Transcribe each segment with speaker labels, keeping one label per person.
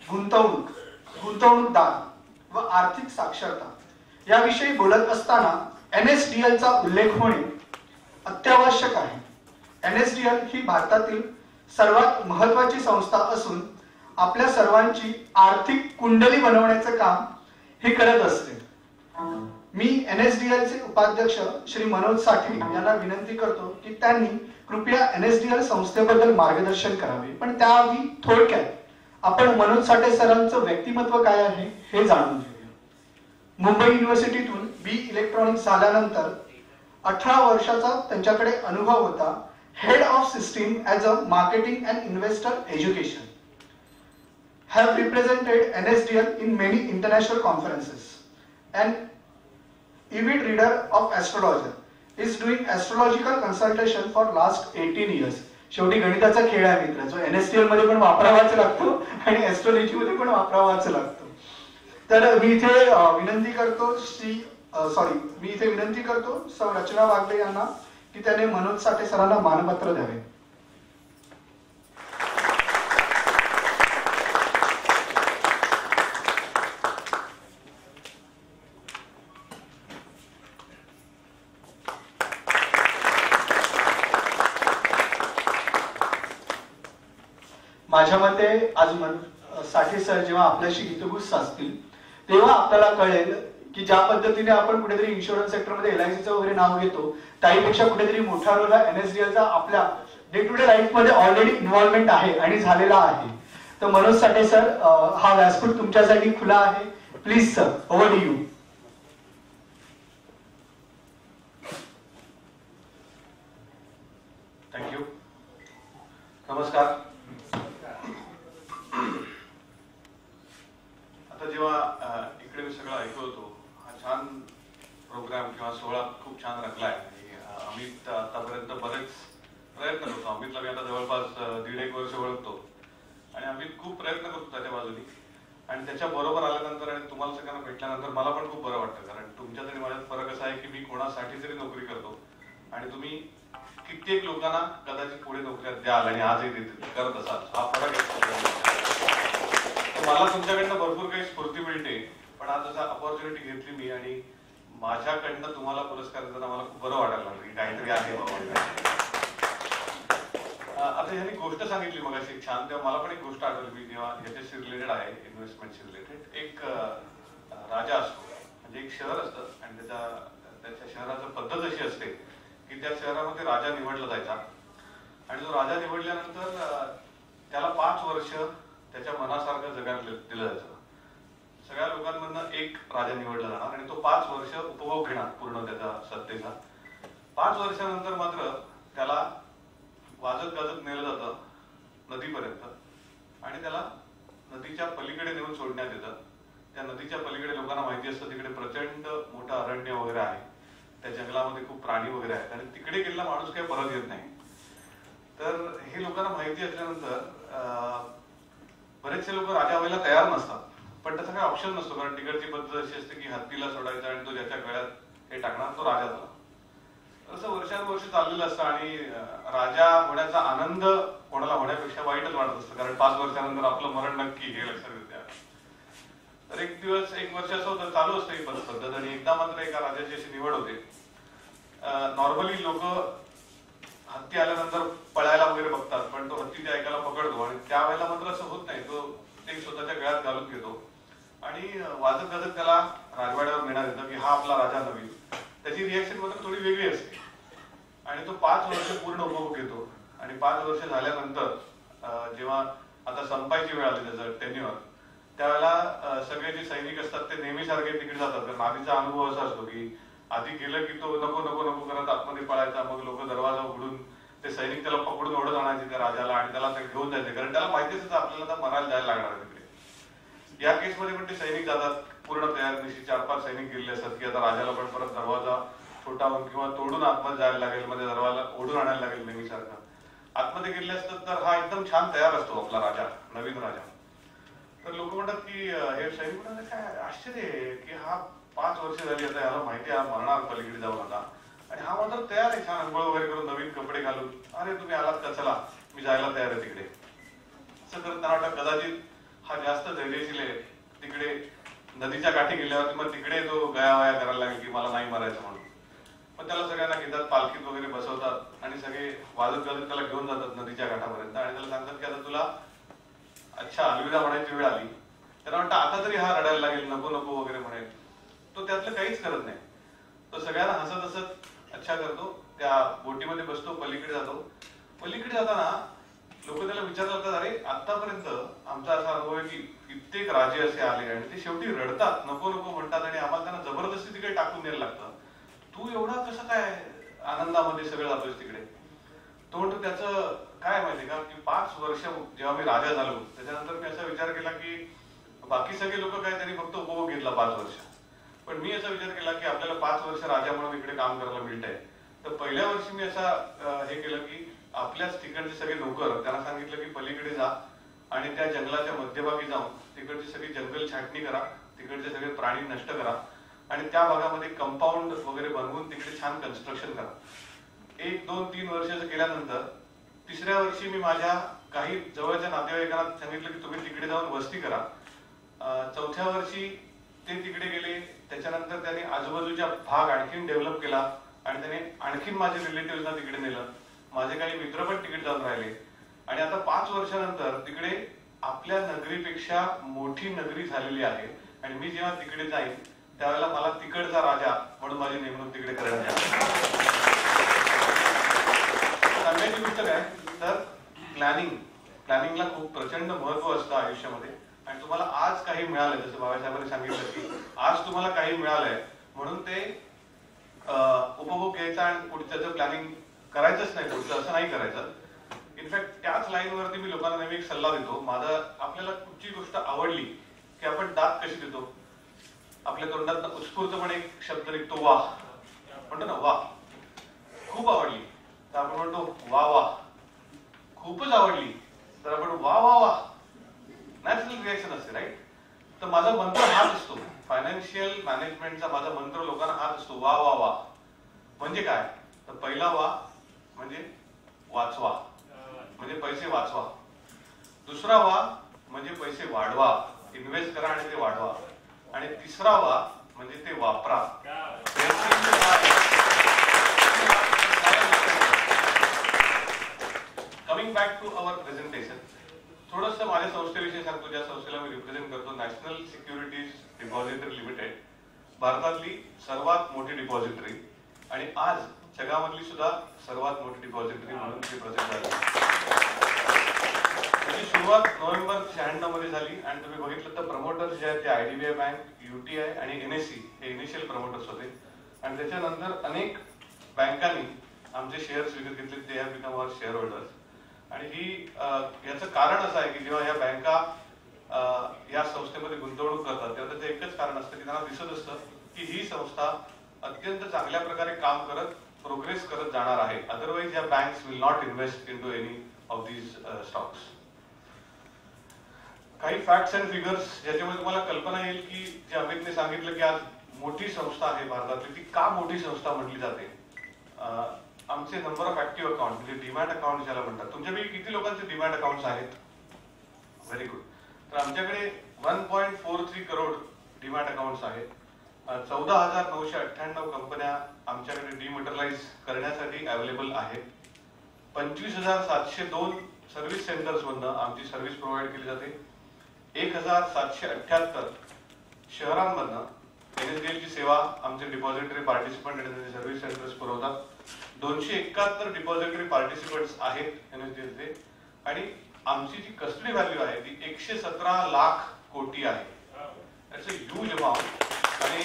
Speaker 1: गुंतवणूक, गुंतवणूकदार व आर्थिक साक्षरता याविषयी बोलत असताना NSDL चा उल्लेख होणे अत्यावश्यक आहे. NSDL ही भारतातील सर्वात महत्त्वाची संस्था असून आपल्या सर्वांची आर्थिक कुंडली बनवण्याचे काम हे करत असते. मी NSDL चे उपाध्यक्ष श्री मनोज साठे यांना विनंती करतो की त्यांनी कृपया NSDL संस्थेबद्दल मार्गदर्शन करावे. पण त्याआधी थोडक्यात आपण मनोज साठे सरांचं व्यक्तिमत्व काय आहे हे जाणून घेऊया. मुंबई युनिव्हर्सिटीतून B इलेक्ट्रॉनिक्स झाल्यानंतर 18 वर्षाचा त्यांच्याकडे अनुभव होता. Head of system as a marketing and investor education. have represented NSDL in many international conferences. An avid reader of astrologer is doing astrological consultation for last 18 years. शेवटी गणिताचा खेळ आहे मित्र, जो NSDL मध्ये पण वापरावाच लागतो आणि ॲस्ट्रॉलॉजी मध्ये पण वापरावाच लागतो. तर मी इथे विनंती करतो सौ रचना वागले यांना की त्याने मनोज साठे सरांना मानपत्र द्यावे. माझ्या मते आज साठे सर जेव्हा आपल्याशी हितगुज साधतील तेव्हा आपल्याला कळेल की ज्या पद्धतीने आपण कुठेतरी इन्शुरन्स सेक्टरमध्ये LICचं वगैरे नाव घेतो त्याहीपेक्षा कुठेतरी मोठा रोल हा NSDLचा आपल्या डे टू डे लाईफ मध्ये ऑलरेडी इन्व्हॉल्वमेंट आहे आणि झालेला आहे. तर मनोज साठे सर, हा व्यासपीठ तुमच्यासाठी खुला आहे. Please sir, over to you.
Speaker 2: Thank you. नमस्कार. आता जेव्हा इकडे मी सगळं ऐकत होतो, हा छान प्रोग्राम किंवा सोहळा खूप छान रंगलाय. अमित आतापर्यंत बरेच प्रयत्न करतो. अमितला मी आता जवळपास 1.5-1 वर्ष ओळखतो आणि अमित खूप प्रयत्न करतो त्याच्या बाजूनी. आणि त्याच्या बरोबर आल्यानंतर आणि तुम्हाला सगळ्यांना भेटल्यानंतर मला पण खूप बरं वाटतं. कारण तुमच्यात आणि माझ्यात फरक असा आहे की मी कोणासाठी तरी नोकरी करतो आणि तुम्ही कित्येक लोकांना कदाचित पुढे नोकऱ्या द्याल आणि आजही करत असाल. हा फरक आहे. मला तुमच्याकडनं भरपूर काही स्फूर्ती मिळते. पण आज जसा अपॉर्च्युनिटी घेतली मी आणि माझ्याकडनं तुम्हाला पुरस्कार देताना मला खूप बरं वाटायला लागलं की काहीतरी आहे बाबा. आता ह्यांनी गोष्ट सांगितली मग अशी छान, तेव्हा मला पण एक गोष्ट आठवली. मी जेव्हा ह्याच्याशी रिलेटेड आहे, इन्व्हेस्टमेंटशी रिलेटेड, एक राजा असतो म्हणजे एक शहर असतं आणि त्याच्या शहराची पद्धत अशी असते की त्या शहरामध्ये राजा निवडला जायचा आणि तो राजा निवडल्यानंतर त्याला 5 वर्ष त्याच्या मनासारखं जगायला दिलं जायचं. सगळ्या लोकांमधनं एक राजा निवडला जाणार आणि तो 5 वर्ष उपभोग घेणार पूर्ण त्याच्या सत्तेचा. 5 वर्षानंतर मात्र त्याला वाजत गाजत नेलं जातं नदीपर्यंत आणि त्याला नदीच्या पलीकडे नेऊन सोडण्यात येतं. त्या नदीच्या पलीकडे लोकांना माहिती असतं तिकडे प्रचंड मोठं अरण्य वगैरे आहे, त्या जंगलामध्ये खूप प्राणी वगैरे आहेत आणि तिकडे गेलेला माणूस काही परत येत नाही. तर हे लोकांना माहिती असल्यानंतर बरेचसे लोक राजा व्हायला तयार नसतात. पण त्याचा काही ऑप्शन नसतो, कारण तिकडची पद्धत अशी असते की हत्तीला सोडायचा आणि तो ज्याच्या गळ्यात हे टाकणार तो राजा झाला. असं वर्षानुवर्ष चाललेलं असतं आणि राजा होण्याचा आनंद कोणाला होण्यापेक्षा वाईटच वाटत असतं, कारण 5 वर्षानंतर आपलं मरण नक्की हे लक्षात येते. तर एक वर्ष असं होतं, चालू असतं ही पद्धत आणि एकदा मात्र एका राजाची अशी निवड होते. नॉर्मली लोक हत्ती आल्यानंतर पळायला वगैरे बघतात, पण तो हत्ती ते ऐकायला पकडतो आणि त्यावेळेला मात्र असं होत नाही. तो ते स्वतःच्या गळ्यात घालून घेतो आणि वाजत गाजत त्याला राजवाड्यावर नेण्यात येतं की हा आपला राजा नवीन. त्याची रिएक्शन मात्र थोडी वेगळी असते आणि तो 5 वर्ष पूर्ण उपभोग घेतो आणि 5 वर्ष झाल्यानंतर जेव्हा आता संपायची वेळ आली त्याचं टेन्युअर, त्यावेळेला सगळे जे सैनिक असतात ते नेहमीसारखे तिकडे जातात. कारण आधीचा अनुभव असा असतो की आधी गेलं की तो नको नको नको करत आतमध्ये पळायचा, मग लोक दरवाजा उघडून ते सैनिक त्याला पकडून ओढत आणायचे त्या राजाला आणि त्याला ते घेऊन जायचे, कारण त्याला माहितीच होतं आपल्याला तर मरायला जायला लागणार आहे तिकडे. या केसमध्ये पण ते सैनिक जातात पूर्ण तयार, दिवशी 4-5 सैनिक गेलेले असतात की आता राजाला पण परत दरवाजा छोटावून किंवा तोडून आतमध्ये जायला लागेल, मध्ये दरवाजा ओढून आणायला लागेल नेहमीसारखं. आतमध्ये गेले असतात तर हा एकदम छान तयार असतो आपला राजा, नवीन राजा. तर लोक म्हणतात की हे सैनिक म्हणतात काय आश्चर्य आहे की हा 5 वर्ष झाली आता याला माहिती आहे मरणार पलीकडे जाऊन आता आणि हा मात्र तयार आहे छान अंघोळ वगैरे करून नवीन कपडे घालून. अरे तुम्ही आलात का, चला मी जायला तयार आहे तिकडे. असं करत त्यांना वाटतं कदाचित हा जास्त धैर्यशील आहे. तिकडे नदीच्या काठी गेल्यावरती मग तिकडे तो गयावया करायला लागेल की मला नाही मारायचं म्हणून. मग त्याला सगळ्यांना घेतात, पालखीत वगैरे बसवतात आणि सगळे वाजत गाजत त्याला घेऊन जातात नदीच्या काठापर्यंत आणि त्याला सांगतात की आता तुला अच्छा अलविदा म्हणायची वेळ आली. त्याला वाटतं आता तरी हा रडायला लागेल, नको नको वगैरे म्हणेल. तो त्यातलं काहीच करत नाही. तो सगळ्यांना हसत हसत अच्छा करतो, त्या बोटीमध्ये बसतो, पलीकडे जातो. पलीकडे जाताना लोक त्याला विचारतात, अरे आतापर्यंत आमचा असा अनुभव आहे की कित्येक राजे असे आले आणि ते शेवटी रडतात, नको नको म्हणतात आणि आम्हाला त्यांना जबरदस्ती तिकडे टाकून द्यायला लागतं. तू एवढा कसं काय आनंदामध्ये सगळं जातोस तिकडे? तो म्हणतो त्याचं काय माहिती का की 5 वर्ष जेव्हा मी राजा झालो त्याच्यानंतर मी असा विचार केला की बाकी सगळे लोक काय त्यांनी फक्त उपभोग घेतला 5 वर्ष, पण मी असा विचार केला की आपल्याला 5 वर्ष राजा म्हणून इकडे काम करायला मिळतंय. तर पहिल्या वर्षी मी असा हे केलं की आपल्याच ठिकाणचे सगळे नोकर त्यांना सांगितलं की पलीकडे जा आणि त्या जंगलाच्या मध्यभागी जाऊन तिकडची सगळी जंगल छाटणी करा, तिकडचे सगळे प्राणी नष्ट करा आणि त्या भागामध्ये कंपाऊंड वगैरे बनवून तिकडे छान कन्स्ट्रक्शन करा. 1, 2, 3 वर्षाचं केल्यानंतर 3ऱ्या वर्षी मी माझ्या काही जवळच्या नातेवाईकांना सांगितलं की तुम्ही तिकडे जाऊन वस्ती करा. 4थ्या वर्षी ते तिकडे गेले. त्याच्यानंतर त्यांनी आजूबाजूचा भाग आणखीन डेव्हलप केला आणि त्याने आणखीन माझे रिलेटिव्हना तिकडे नेलं. माझे काही मित्र पण तिकडे जाऊन राहिले आणि आता 5 वर्षानंतर तिकडे आपल्या नगरीपेक्षा मोठी नगरी झालेली आहे आणि मी जेव्हा तिकडे जाईन त्यावेळेला मला तिकडचा राजा म्हणून माझी नेमणूक तिकडे करण्यात यावी. सांगायची गोष्ट काय तर प्लॅनिंगला खूप प्रचंड महत्व असतं आयुष्यामध्ये आणि तुम्हाला आज काही मिळालंय, जसं बाबासाहेबांनी सांगितलं की आज तुम्हाला काही मिळालंय म्हणून ते उपभोग घ्यायचा आणि पुढच्याचं प्लॅनिंग करायचंच नाही, पुढचं असं नाही करायचं. इनफॅक्ट त्याच लाईनवरती मी लोकांना नेहमी एक सल्ला देतो. आपल्याला कुठची गोष्ट आवडली की आपण दाद कशी देतो, आपल्या तोंडात उत्स्फूर्तपणे एक शब्द निघतो वाह, म्हणतो ना वाह. खूप आवडली तर आपण म्हणतो वा वा. खूपच आवडली तर आपण वा वा वा. नॅचरल रिएक्शन असते, राईट? तर माझा मंत्र हाच असतो, फायनान्शियल मॅनेजमेंटचा माझा मंत्र लोकांना हाच असतो, वा वा वा. म्हणजे काय तर पहिला वा म्हणजे वाचवा, म्हणजे पैसे वाचवा. दुसरा वा म्हणजे पैसे वाढवा, इन्व्हेस्ट करा आणि ते वाढवा. आणि तिसरा वा म्हणजे ते वापरा. Coming back to our presentation, थोडंसं माझ्या संस्थेविषयी सांगतो, ज्या संस्थेला मी रिप्रेझेंट करतो, नॅशनल सिक्युरिटीज डिपॉझिटरी लिमिटेड. भारतातली सर्वात मोठी डिपॉझिटरी आणि आज जगामधली सुद्धा सर्वात मोठी डिपॉझिटरी म्हणून ती प्रसिद्ध झाली. त्याची सुरुवात नोव्हेंबर 96 मध्ये झाली आणि तुम्ही बघितलं तर प्रमोटर्स जे आहेत ते IDBI बँक, UTI आणि NSE हे इनिशियल प्रमोटर्स होते आणि त्याच्यानंतर अनेक बँकांनी आमचे शेअर्स विकत घेतले. ते have become our share holders. आणि याचं कारण असं आहे की जेव्हा या बँका या संस्थेमध्ये गुंतवणूक करतात तेव्हा त्याचं एकच कारण असतं की त्यांना दिसत असतं की ही संस्था अत्यंत चांगल्या प्रकारे काम करत प्रोग्रेस करत जाणार आहे. अदरवाईज या banks will not invest in to any of these stocks. काही फॅक्ट्स अँड फिगर्स ज्याच्यामुळे तुम्हाला कल्पना येईल की जे अमितने सांगितलं की आज मोठी संस्था आहे भारतातली, ती का मोठी संस्था म्हटली जाते. आमचे नंबर ऑफ ऍक्टिव्ह अकाउंट म्हणजे डीमॅट अकाउंट ज्याला म्हणतात. तुमच्यापैकी किती लोकांचे डीमॅट अकाउंट्स आहेत? Very good. तर आमच्याकडे 1.43 करोड डीमॅट अकाउंट्स आहेत. 14,998 कंपन्या आमच्याकडे डिमॅटलाइज करण्यासाठी अवेलेबल आहेत. 25,702 सर्व्हिस सेंटर्स मधनं आमची सर्व्हिस प्रोव्हाइड केली जाते. 1,778 शहरांमधनं NSDL ची सेवा आमचे डिपॉझिटरी पार्टिसिपंट आणि सर्व्हिस सेंटर्स पुरवतात. 271 डिपॉझिटरी पार्टिसिपंट्स आहेत NSDL चे आणि आमची जी कस्टडी व्हॅल्यू आहे ती 117 लाख कोटी आहे. That's a huge amount. आणि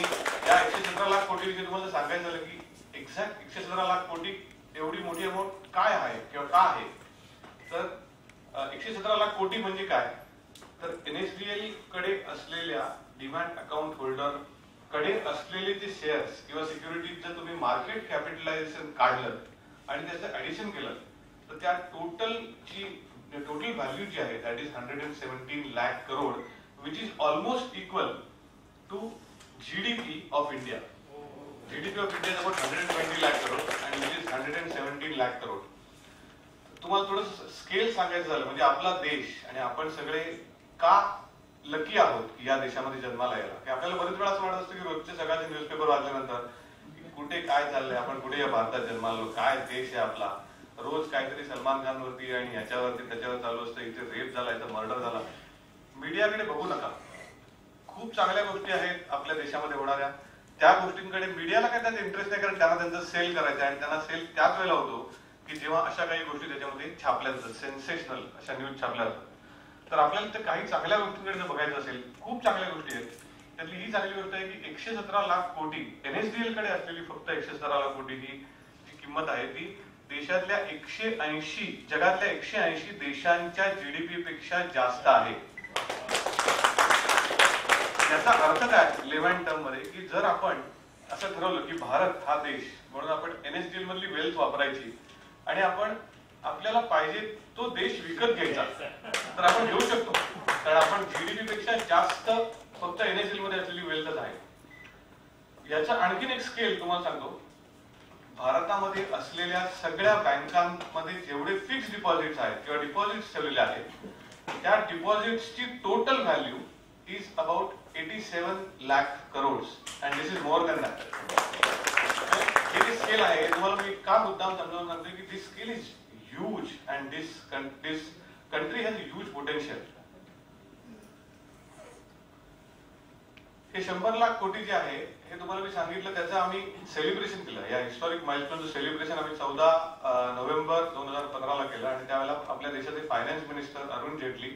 Speaker 2: या 117 लाख कोटी विषयी तुम्हाला सांगायचं झालं की एक्झॅक्ट 117 लाख कोटी एवढी मोठी अमाऊंट काय आहे किंवा का आहे तर 117 लाख कोटी म्हणजे काय तर NSDL कडे असलेल्या डीमॅट अकाउंट होल्डर कडे असलेले जे शेअर्स किंवा सिक्युरिटीज जर तुम्ही मार्केट कॅपिटलायझेशन काढलं आणि त्याचं ऍडिशन केलं तर त्या टोटल व्हॅल्यू जी आहे that is 117 lakh crore which is almost equal to GDP of India. GDP of India is about 120 lakh crore आणि विच इज 117 लाख करोड. तुम्हाला थोडं स्केल सांगायचं झालं म्हणजे आपला देश आणि आपण सगळे का लकी आहोत की या देशामध्ये जन्माला यायला, की आपल्याला बरेच वेळा असं वाटत असतं की रोजचे सकाळचे न्यूजपेपर वाचल्यानंतर कुठे काय चाललंय, आपण कुठे या भारतात जन्मालो, काय देश आहे आपला, रोज काहीतरी सलमान खान वरती आणि ह्याच्यावरती त्याच्यावर चालू असतं, इथे रेप झाला, इथं मर्डर झाला. मीडियाकडे बघू नका. खूप चांगल्या गोष्टी आहेत आपल्या देशामध्ये होणाऱ्या, त्या गोष्टींकडे मीडियाला काय त्याचा इंटरेस्ट नाही, कारण त्यांना त्यांचं सेल करायचं आहे आणि त्यांना सेल त्याच वेळेला होतो की जेव्हा अशा काही गोष्टी त्याच्यामध्ये छापल्या जातात, सेन्सेशनल अशा न्यूज छापल्या जातात. तर आपल्याला ते काही चांगल्या गोष्टींकडे जर बघायचं असेल, खूप चांगल्या गोष्टी आहेत. त्यातली ही चांगली गोष्ट आहे की 117 लाख कोटी NSDL कडे असलेली फक्त 117 लाख कोटी ही जी किंमत आहे ती देशातल्या 180 जगातल्या 180 देशांच्या GDP पेक्षा जास्त आहे. याचा अर्थ काय लेव्हन टर्म मध्ये, की जर आपण असं ठरवलं की भारत हा देश म्हणून आपण NSDL मधली वेल्थ वापरायची आणि आपण आपल्याला पाहिजे तो देश विकत घ्यायचा, तर आपण घेऊ शकतो, कारण आपण GDP पेक्षा जास्त फक्त NSDL मध्ये असलेली वेल्थच आहे. याचा आणखीन एक स्केल तुम्हाला सांगतो. भारतामध्ये असलेल्या सगळ्या बँकांमध्ये जेवढे फिक्स डिपॉझिट्स आहेत किंवा डिपॉझिट्स ठेवलेले आहेत, त्या डिपॉझिट्सची total value is about 87 lakh crores and this is more than that. हे जे स्केल आहे तुम्हाला मी का मुद्दाम समजावून सांगतोय की this scale is huge and this country has huge potential. हे 100 लाख कोटी जे आहे हे तुम्हाला मी सांगितलं, त्याचं आम्ही सेलिब्रेशन केलं. या हिस्टॉरिक माइलस्टोनचं सेलिब्रेशन आम्ही 14 नोव्हेंबर 2015 ला केलं आणि त्यावेळेला आपल्या देशाचे फायनान्स मिनिस्टर अरुण जेटली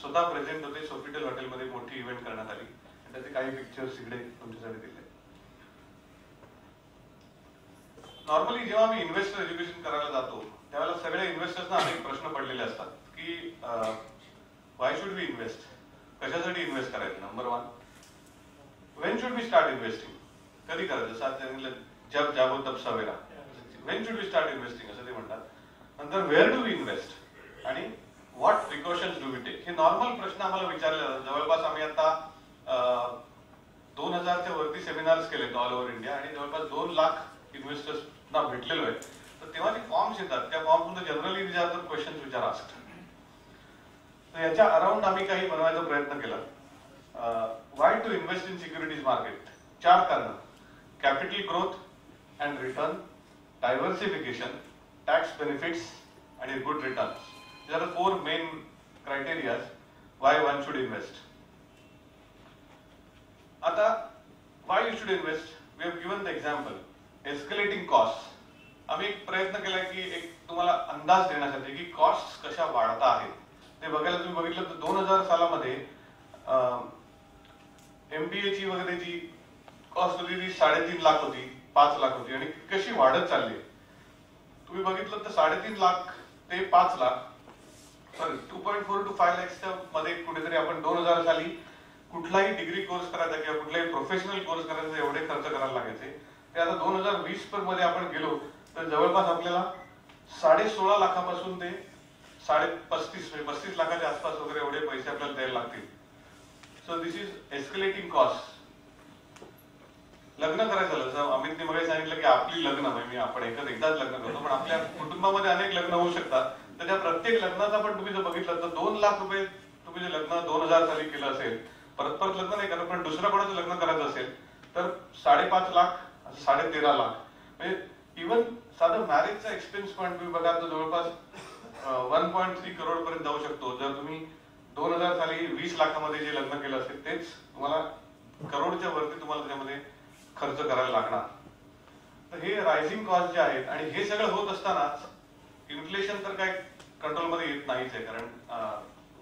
Speaker 2: स्वतः प्रेझेंट होते. सोफिटेल हॉटेलमध्ये मोठी इव्हेंट करण्यात आली. त्याचे काही पिक्चर्स इकडे तुमच्यासाठी दिले. नॉर्मली जेव्हा आम्ही इन्व्हेस्टर एज्युकेशन करायला जातो त्यावेळेला सगळ्या इन्व्हेस्टर्सना अनेक प्रश्न पडलेले असतात की वाय शुड वी इन्व्हेस्ट, कशासाठी इन्व्हेस्ट करायचं. Number 1, when should we start investing, कधी करायचं. जसं सांगितलं जब जागो तब सवेरा, when should we start investing असं ते म्हणतात. नंतर where do we invest आणि what precautions do we take. हे नॉर्मल प्रश्न आम्हाला विचारले जातात. जवळपास आम्ही आता 2000च्या वरती सेमिनार्स केलेत ऑल ओव्हर इंडिया आणि जवळपास 2 लाख इन्व्हेस्टर्सना भेटलेलो आहे. तर तेव्हा जे फॉर्म्स येतात त्या फॉर्ममध्ये जनरली विचारतात क्वेश्चन्स विचार असतात. तर याच्या अराउंड आम्ही काही बनवायचा प्रयत्न केला. Why to invest in securities market. 4 कारण: capital growth and return, diversification, tax benefits आणि good returns. These are the 4 main criteria why one should invest. आता why you should invest, we have given the example. Escalating costs. आम्ही एक प्रयत्न केला की एक तुम्हाला अंदाज देण्यासाठी की कॉस्ट कशा वाढता आहेत ते बघायला. तुम्ही बघितलं तर 2000 सालामध्ये MBA ची वगैरे जी कॉस्ट होती ती 3.5 लाख होती, 5 लाख होती आणि कशी वाढत चालली. तुम्ही बघितलं तर 3.5 लाख ते 5 लाख, सॉरी 2.4 to 5 lakhच्या मध्ये कुठेतरी आपण 2000 साली कुठलाही डिग्री कोर्स करायचा किंवा कुठलाही प्रोफेशनल कोर्स करायचा एवढे खर्च करायला लागायचे. ते आता 2020 मध्ये आपण गेलो तर जवळपास आपल्याला 16.5 लाखापासून ते 35 लाखाच्या आसपास वगैरे एवढे पैसे आपल्याला द्यायला लागतील. So this is escalating cost. लग्न करायचं झालं, जसं अमितने मला सांगितलं की आपली लग्न म्हणजे आपण एकदाच लग्न करतो, पण आपल्या कुटुंबामध्ये अनेक लग्न होऊ शकतात. तर त्या प्रत्येक लग्नाचा पण तुम्ही जर बघितलं तर 2 लाख रुपये तुम्ही जे लग्न 2000 साली केलं असेल, परत लग्न नाही करत पण दुसऱ्या कोणाचं लग्न करायचं असेल तर 5.5 लाख, 13.5 लाख. म्हणजे इव्हन साधं मॅरेजचा एक्सपेन्स पण तुम्ही बघा तर जवळपास 1.3 करोड पर्यंत जाऊ शकतो. जर तुम्ही 2000 साली 20 लाखामध्ये जे लग्न केलं असेल तेच तुम्हाला करोडच्या वरती तुम्हाला त्याच्यामध्ये खर्च करायला लागणार. तर हे रायझिंग कॉस्ट जे आहेत आणि हे सगळं होत असताना इन्फ्लेशन तर काय कंट्रोलमध्ये येत नाहीच आहे, कारण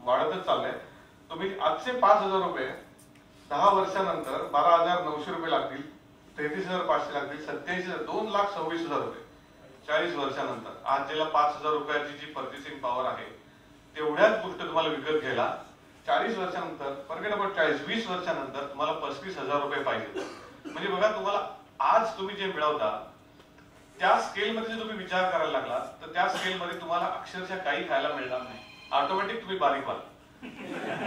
Speaker 2: वाढतच चाललंय. तुम्ही आजचे 5,000 रुपये 10 वर्षानंतर 12,900 रुपये लागतील, 33,500 लागतील, 27,000, 2,26,000 रुपये 40 वर्षानंतर. आज ज्याला 5,000 रुपयाची जी पर्चेसिंग पॉवर आहे तेवढ्याच गोष्ट तुम्हाला विकत घ्यायला 40 वर्षानंतर, फॉरगेट अबाउट 20 वर्षानंतर तुम्हाला 35,000 रुपये पाहिजे. म्हणजे बघा, तुम्हाला आज तुम्ही जे मिळवता त्या स्केलमध्ये जर तुम्ही विचार करायला लागला तर त्या स्केलमध्ये तुम्हाला अक्षरशः काही खायला मिळणार नाही. ऑटोमॅटिक तुम्ही बारीक व्हाल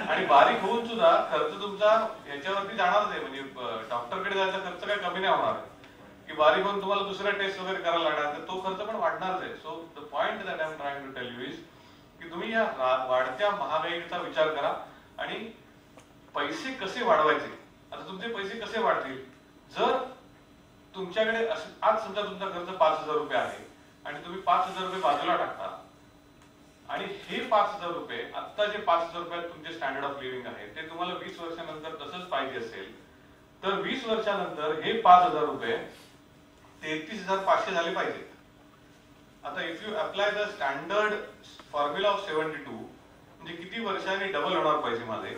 Speaker 2: आणि बारीक होऊन सुद्धा खर्च तुमचा याच्यावरती जाणारच आहे. म्हणजे डॉक्टरकडे जायचा खर्च काही कमी नाही होणार की बारीक होऊन तुम्हाला दुसरा टेस्ट वगैरे करायला लागणार, तर तो खर्च पण वाढणारच आहे. So the point that I am trying to tell you is की तुम्ही या वाढत्या महागाईचा विचार करा आणि पैसे कसे वाढवायचे. आता तुमचे पैसे कसे वाढतील, जर तुमच्याकडे आज समजा तुमचा खर्च 5,000 रुपये आहे आणि तुम्ही 5,000 रुपये बाजूला टाकता आणि हे 5,000 रुपये आता जे 5,000 रुपयात तुमचे स्टँडर्ड ऑफ लिव्हिंग आहे ते तुम्हाला 20 वर्षानंतर तसंच पाहिजे असेल, तर 20 वर्षानंतर हे 5,000 रुपये 33,500 झाले पाहिजेत. आता if you apply the standard formula of 72, म्हणजे किती वर्षांनी डबल होणार पैसे माझे,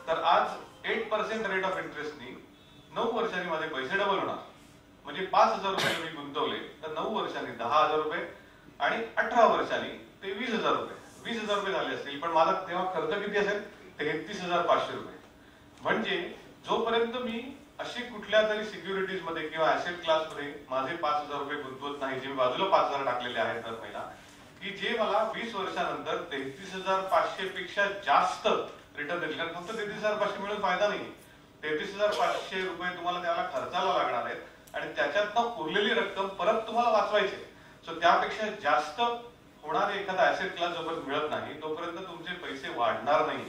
Speaker 2: तर आज 8% रेट ऑफ इंटरेस्टनी 9 वर्षांनी माझे पैसे डबल होणार. म्हणजे 5,000 रुपये मी गुंतवले तर 9 वर्षांनी 10,000 रुपये आणि 18 वर्षांनी ते 20,000 रुपये 20,000 रुपये झाले असतील. पण माझा तेव्हा खर्च किती असेल, 33,500 रुपये. म्हणजे जोपर्यंत मी अशी कुठल्या तरी सिक्युरिटीज मध्ये किंवा ऍसेट क्लास मध्ये माझे 5,000 रुपये गुंतवत नाही, जे मी बाजूला 5,000 टाकलेले आहेत दर महिना, की जे मला 20 वर्षानंतर 33,500 पेक्षा जास्त रिटर्न देतील. कारण फक्त 33,500 मिळून फायदा नाही. 33,500 रुपये तुम्हाला त्याला खर्चाला लागणार आहेत आणि त्याच्यातनं उरलेली रक्कम परत तुम्हाला वाचवायची. सो त्यापेक्षा जास्त होणारे एखादा ऍसेट क्लास जोपर्यंत मिळत नाही तोपर्यंत तुमचे पैसे वाढणार नाही.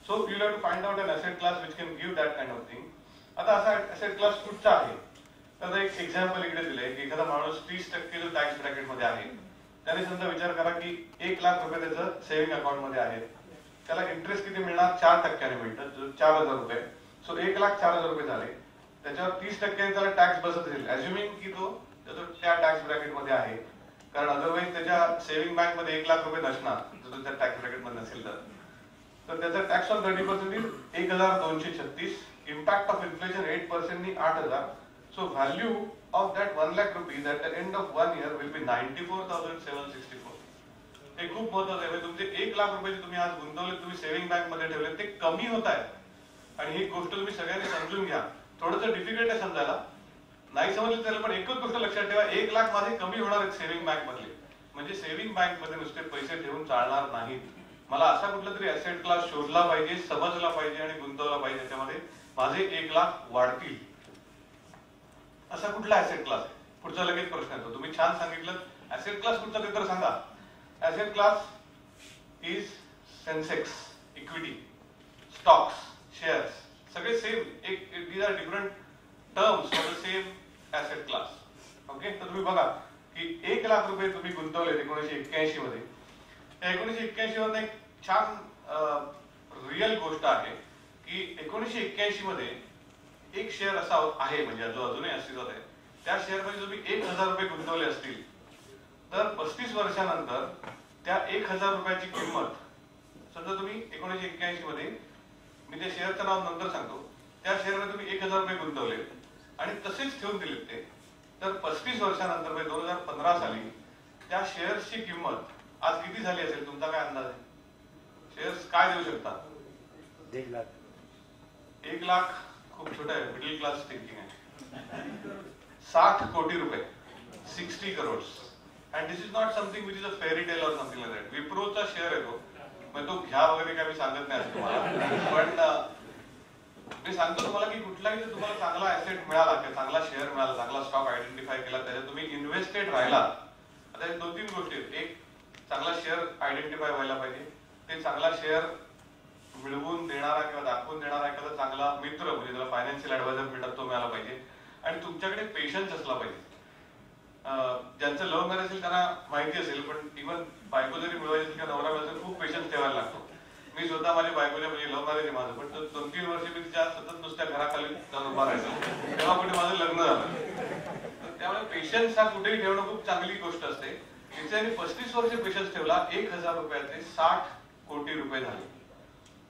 Speaker 2: So you have to find out an asset class which can give that kind of thing. आता असा ऍसेट क्लास कुठचा आहे, तर एक एक्झाम्पल इकडे दिलंय की एखादा माणूस 30% जो टॅक्स ब्रॅकेट मध्ये आहे त्याने समजा विचार करा की 1 लाख रुपये त्याचं सेव्हिंग अकाउंट मध्ये आहे. त्याला इंटरेस्ट किती मिळणार, 4% मिळतं, 4,000 रुपये. सो 1,04,000 रुपये झाले. त्याच्यावर 30% त्याला टॅक्स बसत असेल, अज्युमिंग की तो त्या टॅक्स ब्रॅकेट मध्ये आहे. कारण अदरवाईज त्याच्या सेव्हिंग बँक मध्ये 1 लाख रुपये नसणार जर त्या टॅक्स ब्रॅकेट मध्ये नसेल तर त्याचा tax on 30% 1,236. Impact of inflation 8% 8,000. So value of that 1 lakh rupees at the end of 1 year will be 94,764. हे खूप महत्वाचं आहे. तुमचे 1 लाख रुपये तुम्ही आज गुंतवले, तुम्ही सेव्हिंग बँक मध्ये ठेवले, ते कमी होत आहे. आणि ही गोष्ट तुम्ही सगळ्यांनी समजून घ्या. थोडंसं डिफिकल्ट आहे समजायला, नाही समजलं त्याला, पण एकच गोष्ट लक्षात ठेवा, 1 लाख माझे कमी होणार आहेत सेव्हिंग बँक मधले. म्हणजे सेव्हिंग बँक मध्ये नुसते पैसे ठेवून चालणार नाहीत. मला असा कुठला तरी ऍसेट क्लास शोधला पाहिजे, समजला पाहिजे आणि गुंतवला पाहिजे, त्याच्यामध्ये माझे 1 लाख वाढतील. असा कुठला ऍसेट क्लास आहे, पुढचा लगेच प्रश्न येतो. तुम्ही छान सांगितलं ऍसेट क्लास कुठचा ते तर सांगा. Asset class is Sensex, equity, stocks, shares, सगळे सेम. एक these are different terms for the same asset class. Okay, तर तुम्ही बघा की 1 लाख रुपये तुम्ही गुंतवले 1981 मध्ये. त्या 1981 मध्ये एक छान रिअल गोष्ट आहे की 1981 मध्ये एक शेअर असा आहे, म्हणजे जो अजूनही अस्तित्वात आहे, त्या शेअरमध्ये तुम्ही 1,000 रुपये गुंतवले असतील तर 35 वर्षानंतर त्या 1,000 रुपयाची किंमत, समजा तुम्ही 1981 मध्ये, मी त्या शेअरचं नाव नंतर सांगतो, त्या शेअरमध्ये तुम्ही 1,000 रुपये गुंतवले आणि तसेच ठेवून दिलेत ते, तर 35 वर्षानंतर म्हणजे 2015 साली त्या शेअर्सची किंमत आज किती झाली असेल, तुमचा काय अंदाज आहे? शेअर्स काय देऊ शकतात?
Speaker 3: 1 लाख.
Speaker 2: 1 लाख खूप छोटा आहे, मिडिल क्लास थिंकिंग आहे. 60 कोटी रुपये, 60 crores. And this is not something which is a fairy tale or something like that. विप्रोचा शेअर आहे तो, मग तो घ्या वगैरे काय मी सांगत नाही असं तुम्हाला, पण मी सांगतो तुम्हाला की कुठलाही जर तुम्हाला चांगला ऍसेट मिळाला किंवा चांगला शेअर मिळाला, चांगला स्टॉक आयडेंटिफाय केला, त्याच्यात तुम्ही इन्व्हेस्टेड राहिला, आता 2-3 गोष्टी आहेत. एक, चांगला शेअर आयडेंटिफाय व्हायला पाहिजे. ते चांगला शेअर मिळवून देणारा किंवा दाखवून देणारा एखादा चांगला मित्र, म्हणजे त्याला फायनान्शियल ऍडवायझर मिळतात, तो मिळाला पाहिजे. आणि तुमच्याकडे पेशन्स असला पाहिजे. ज्यांचं लव्ह मॅरेज असेल त्यांना माहिती असेल, पण इव्हन बायको जरी मिळवायची असेल किंवा नवरा मिळायचं, खूप पेशन्स ठेवायला लागतो. मी स्वतः माझ्या बायकोच्या, म्हणजे लव्ह मॅरेज आहे माझं, पण 2-3 वर्ष मी तिच्या सतत नुसत्या घराखाली जाऊन उभा राहायचो, तेव्हा कुठे माझं लग्न झालं. त्यामुळे पेशन्स हा कुठेही ठेवणं खूप चांगली गोष्ट असते. तिथे 35 वर्ष पेशन्स ठेवला, 1,000 रुपयाचे 60 कोटी रुपये झाले.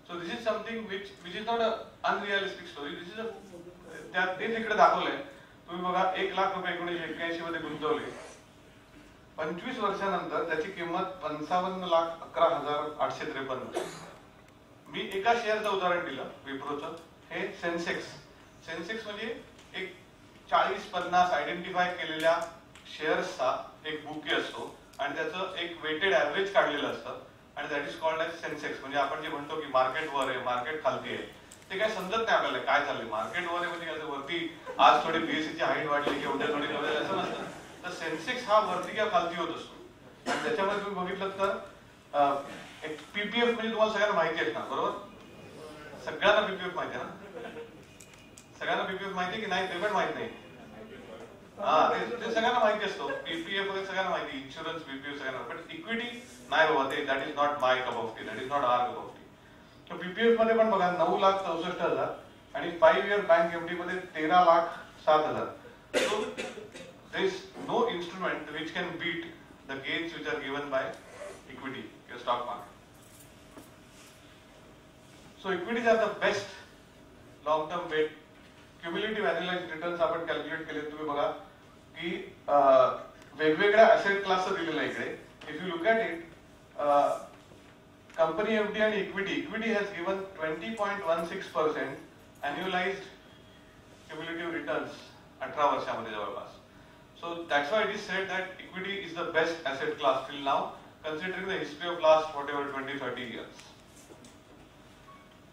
Speaker 2: So this is something which is not an unrealistic story. This is a तेच इकडे दाखवलंय. तुम्ही बघा, 1 लाख रुपये 1981 मध्ये गुंतवले, 25 वर्षानंतर त्याची किंमत 55,11,853. मी एका शेअरचं उदाहरण दिलं विप्रोचं. हे सेन्सेक्स म्हणजे एक 40-50 आयडेंटिफाय केलेल्या शेअर्सचा एक बुके असतो आणि त्याचं एक वेटेड ऍव्हरेज काढलेलं असतं आणि that is called as Sensex. म्हणजे आपण जे म्हणतो की मार्केट वर आहे, मार्केट खालती आहे, ते काय समजत नाही आपल्याला काय चाललंय. मार्केट वर आहे म्हणजे काय, वरती आज थोडी बीएससीची हाईट वाढली की उद्या थोडी कमी, असं नसतं. तर सेन्सेक्स हा वरती किंवा खालती होत असतो. आणि त्याच्यामध्ये तुम्ही बघितलं तर एक पीपीएफ म्हणजे तुम्हाला सगळ्यांना माहिती असणार, बरोबर? सगळ्यांना बीपीएफ माहिती आहे ना? सगळ्यांना बीपीएफ माहिती की नाही ते पण माहित नाही. हा ते सगळ्यांना माहिती असतो. पीपीएफ वगैरे सगळ्यांना माहिती, इन्शुरन्स बीपीएफ सगळ्यांना, पण इक्विटी नाही बाबा, ते that is not my cup of tea, that is not our cup of tea. तर बीपीएफ मध्ये पण बघा 9,64,000 आणि 5 year बँक एफडी मध्ये 13,07,000. So there is no instrument which can beat the gains which are given by equity, your stock market. So equities are the best long term bet. Cumulative annualized returns आपण calculate केले, तुम्ही बघा की वेगवेगळ्या asset class दिलेला इकडे. If you look at it, company FD आणि equity has given 20.16% annualized cumulative returns 18 वर्षामध्ये जवळपास. So that's why it is said that equity is the best asset class till now, considering the history of last whatever 20-30 years.